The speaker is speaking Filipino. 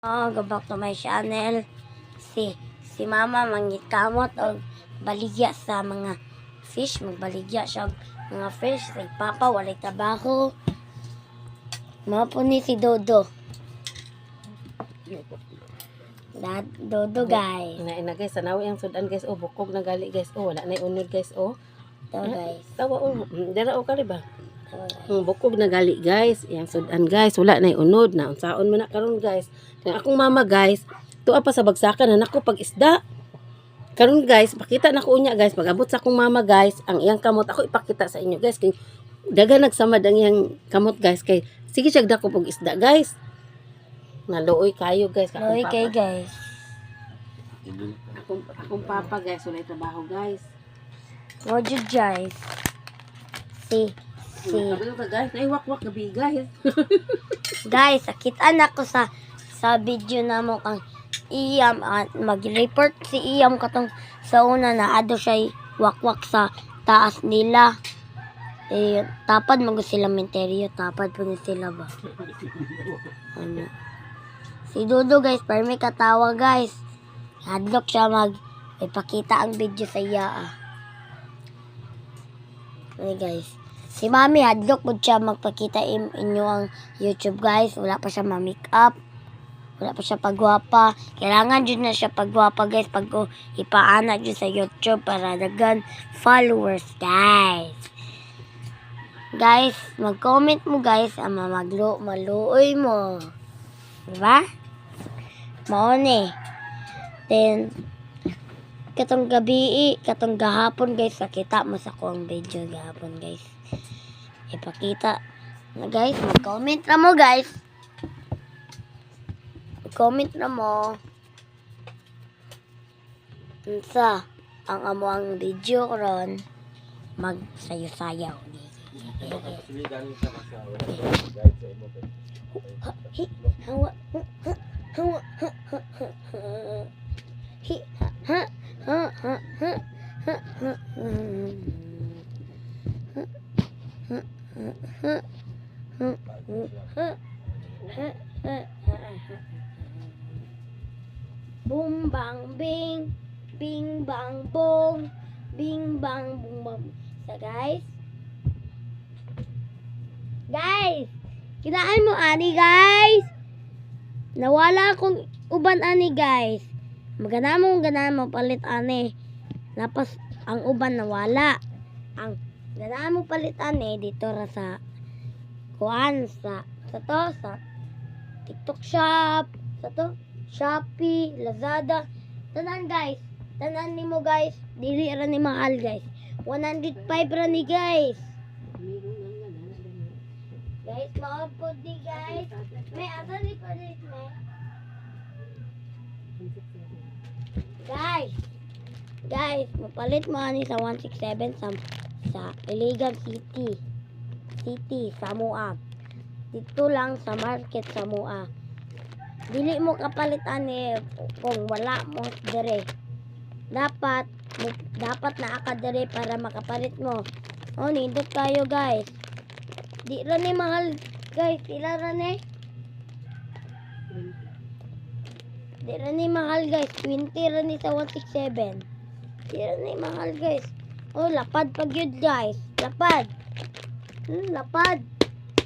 Go back to my channel. Si mama mangitkamot og baligya sa mga fish, magbaligya siya og mga fish. Si papa walay trabaho. Mao po ni si Dodo. Dodo guys. Na guys, tanawi ang sudan guys. Oh, bukog na gali guys. Oh, wala na unod guys. Oh. To guys. Tawa oh. Dara o kali ba? Bukog na gali guys. Yang sudan guys, wala na unod na. Unsaon man na karon guys. Kaya akong mama guys, tuwa pa sa bagsakan na nako pag isda. Karon guys, pakita na ko unya guys. Pag-abot sa akong mama guys, ang iyang kamot ako ipakita sa inyo guys. Kay daga nagsamad ang iyang kamot guys. Kay sige siya dako pag isda guys. Naluoy kayo guys. Loy kay guys. Akong papa guys, wala trabaho guys. Mo jud guys. Si Kabalo ka guys, naiwak-wak gabi guys. guys, sakitan ako sa video na mo kang iyam mag-report si iyam katong sa una na ado siya wakwak sa taas nila. Tapad mag sila menteryo, tapad po sila ba? Ano? Si Dodo guys, para may katawa guys. Hadlock siya ipakita ang video sa iya. Okay guys. Si Mami hadlock po siya magpakita inyo ang YouTube guys. Wala pa siya ma-make up. Wala pa siya pagwapa. Kailangan dyan na siya pagwapa guys. Pag ipaana dyan sa YouTube para dagan followers guys. Guys, mag-comment mo guys. Maluoy mo. Diba? Maone. Then, katong gabi, katong gahapon guys. Nakita mo sa kong video gahapon guys. Ipakita na guys. Mag-comment na mo guys. Comment na mo unsa ang amuang video karon magsayo-sayaw. Hawa boom bang bing, bing bang bong, bing bang boom bang. So guys, kinaan mo ani guys. Nawala akong uban ani guys. Gana mo palit ani. Lapas ang uban nawala. Ang gana mo palit ani dito ra sa kuan sa TikTok shop, sa to Shopee, Lazada, tanan guys. Tanan nimo guys, dili ra ni mahal guys. 105 ra ni guys. Guys, maupod ni guys. May asa ni pa ni Guys, mapalit mo ani sa 167 sa Iligan City, Samoa. Dito lang sa market Samoa. Dili mo kapalitan kung wala mo dire. Dapat na aka dire para makapalit mo. Oh, nindot tayo guys. Di ra ni mahal guys, pila ra ni? Di ra ni mahal guys, 20 ra ni sa 167. Di ra ni mahal guys. Oh, lapad pag yun guys. Lapad. Lapad.